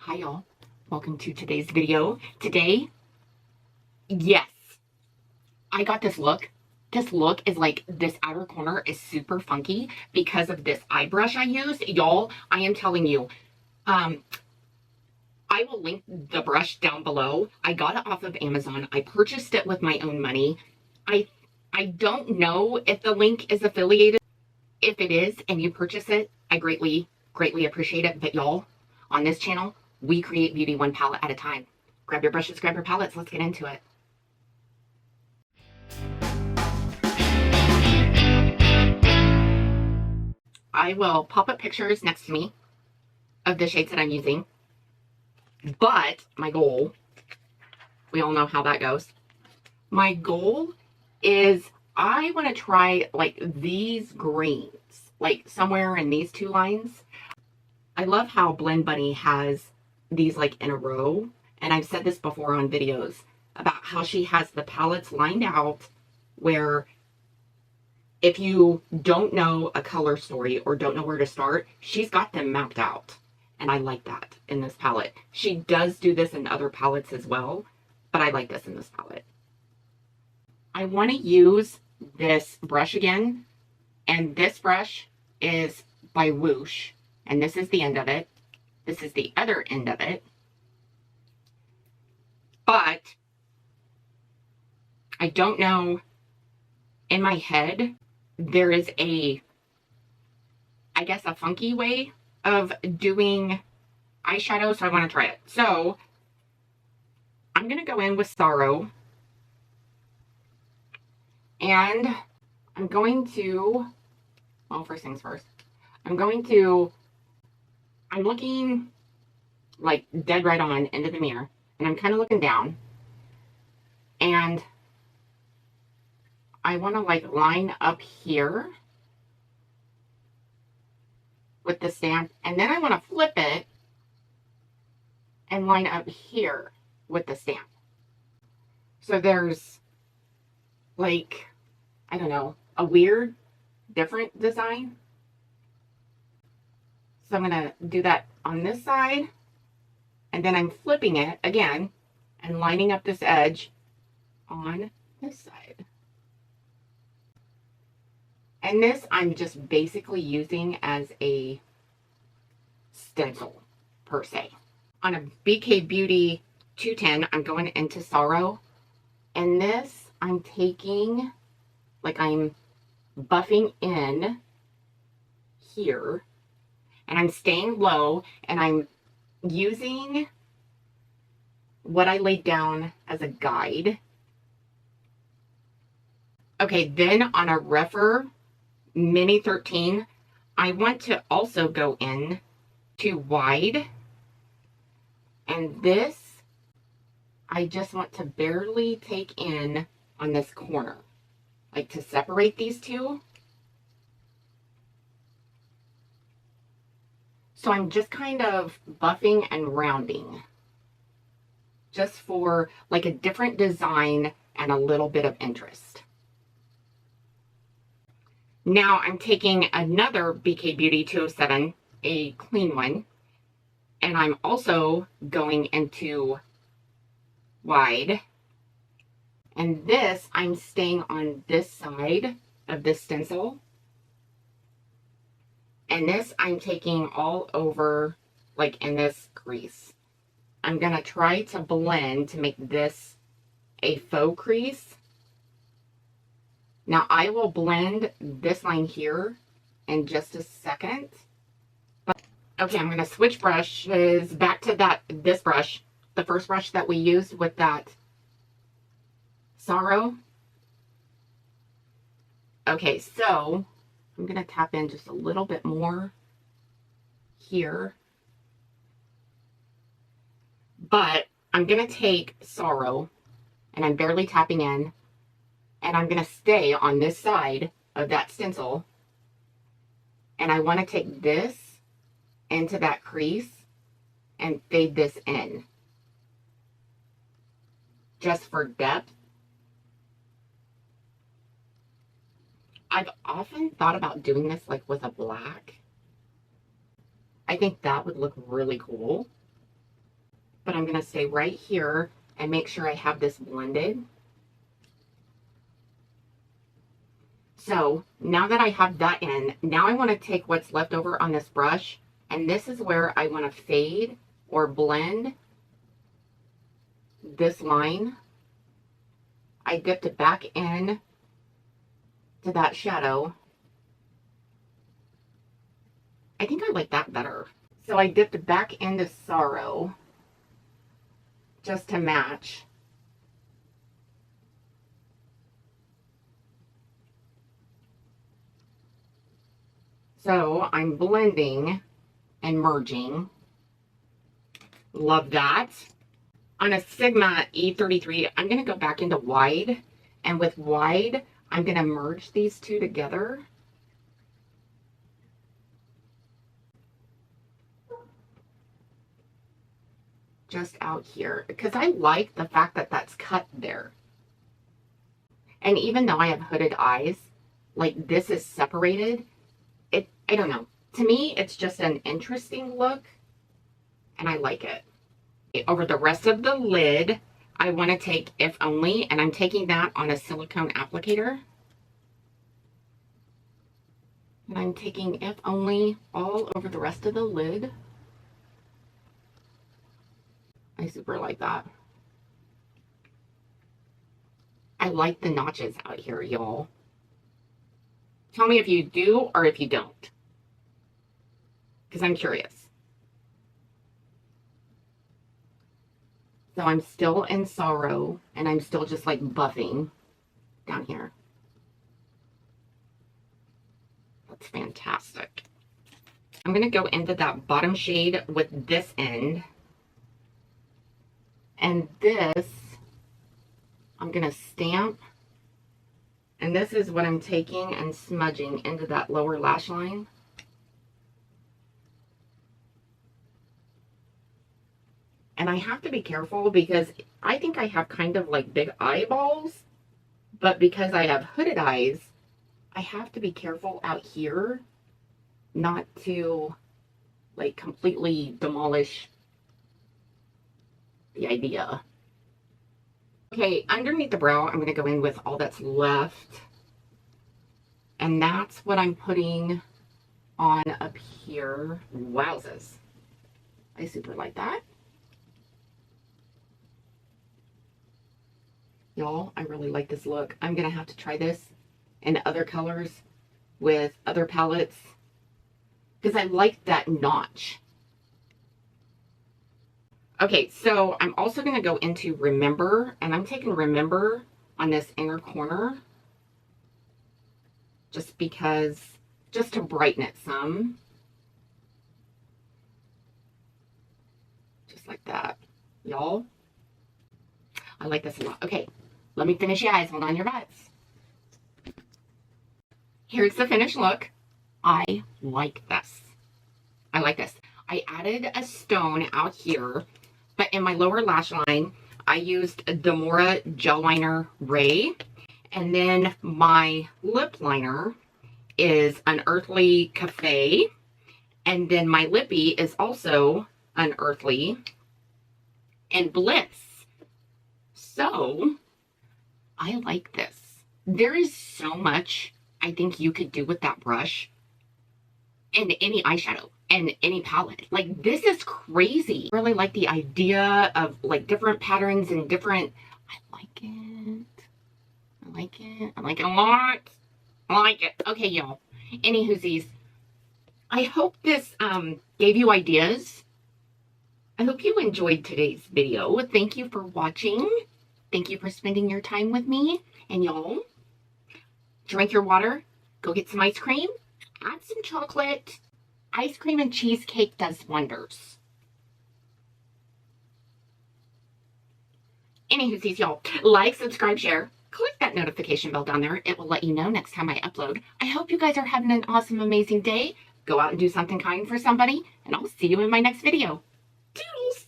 Hi y'all, welcome to today's video. Today, yes, I got this look. This look is like, this outer corner is super funky because of this eye brush I used. Y'all, I am telling you, I will link the brush down below. I got it off of Amazon. I purchased it with my own money. I don't know if the link is affiliated. If it is and you purchase it, I greatly appreciate it. But y'all, on this channel, we create beauty one palette at a time. Grab your brushes, grab your palettes. Let's get into it. I will pop up pictures next to me of the shades that I'm using. But my goal, we all know how that goes. My goal is I want to try like these greens, like somewhere in these two lines. I love how Blend Bunny has these like in a row. And I've said this before on videos about how she has the palettes lined out where if you don't know a color story or don't know where to start, she's got them mapped out. And I like that in this palette. She does do this in other palettes as well, but I like this in this palette. I want to use this brush again. And this brush is by Whoosh. And this is the end of it. This is the other end of it. But I don't know, in my head, there is a, I guess, a funky way of doing eyeshadow, so I want to try it. So I'm going to go in with Sorrow. And I'm going to, well, first things first. I'm looking like dead right on into the mirror. And I'm kind of looking down. And I want to like line up here with the stamp. And then I want to flip it and line up here with the stamp. So there's like, I don't know, a weird, different design. So I'm going to do that on this side. And then I'm flipping it again and lining up this edge on this side. And this I'm just basically using as a stencil per se. On a BK Beauty 210, I'm going into Sorrow. And this I'm taking, like I'm buffing in here. And I'm staying low and I'm using what I laid down as a guide. Okay, then on a REFERRAL Mini 13, I want to also go in to wide. And this, I just want to barely take in on this corner. Like to separate these two. So I'm just kind of buffing and rounding. Just for like a different design and a little bit of interest. Now I'm taking another BK Beauty 207, a clean one. And I'm also going into wide. And this, I'm staying on this side of this stencil. And this I'm taking all over, like in this crease. I'm going to try to blend to make this a faux crease. Now I will blend this line here in just a second. But, okay, I'm going to switch brushes back to this brush. The first brush that we used with that Sorrow. Okay, so I'm going to tap in just a little bit more here. But I'm going to take Sorrow, and I'm barely tapping in, and I'm going to stay on this side of that stencil. And I want to take this into that crease and fade this in. Just for depth. I've often thought about doing this like with a black. I think that would look really cool. but I'm going to stay right here and make sure I have this blended. So now that I have that in, now I want to take what's left over on this brush, and this is where I want to fade or blend this line. I dipped it back in to that shadow. I think I like that better. So I dipped back into Sorrow just to match. So I'm blending and merging. Love that. On a Sigma E33, I'm going to go back into wide. And with wide, I'm going to merge these two together. Just out here. Because I like the fact that that's cut there. And even though I have hooded eyes, like this is separated. I don't know. To me, it's just an interesting look. And I like it. Over the rest of the lid, I want to take If Only, and I'm taking that on a silicone applicator. And I'm taking If Only all over the rest of the lid. I super like that. I like the notches out here, y'all. Tell me if you do or if you don't, because I'm curious. So I'm still in Sorrow, and I'm still just like buffing down here. That's fantastic. I'm going to go into that bottom shade with this end. And this, I'm going to stamp. And this is what I'm taking and smudging into that lower lash line. And I have to be careful because I think I have kind of like big eyeballs. But because I have hooded eyes, I have to be careful out here not to like completely demolish the idea. Okay, underneath the brow, I'm going to go in with all that's left. And that's what I'm putting on up here. Wowzers. I super like that. Y'all, I really like this look. I'm going to have to try this in other colors with other palettes because I like that notch. Okay, so I'm also going to go into Remember, and I'm taking Remember on this inner corner just because, just to brighten it some. Just like that, y'all. I like this a lot. Okay, let me finish your eyes. Hold on your butts. Here's the finished look. I like this. I like this. I added a stone out here. But in my lower lash line, I used the MOIRA Gel Liner Rhea. And then my lip liner is Unearthly Cafe. And then my lippy is also Unearthly and Bliss. So, I like this. There is so much I think you could do with that brush and any eyeshadow and any palette. Like, this is crazy. I really like the idea of like different patterns and different, I like it. I like it. I like it a lot. I like it. Okay, y'all. Any hoosies. I hope this gave you ideas. I hope you enjoyed today's video. Thank you for watching. Thank you for spending your time with me. And y'all, drink your water. Go get some ice cream. Add some chocolate. Ice cream and cheesecake does wonders. Anywho, y'all, like, subscribe, share. Click that notification bell down there. It will let you know next time I upload. I hope you guys are having an awesome, amazing day. Go out and do something kind for somebody, and I'll see you in my next video. Toodles!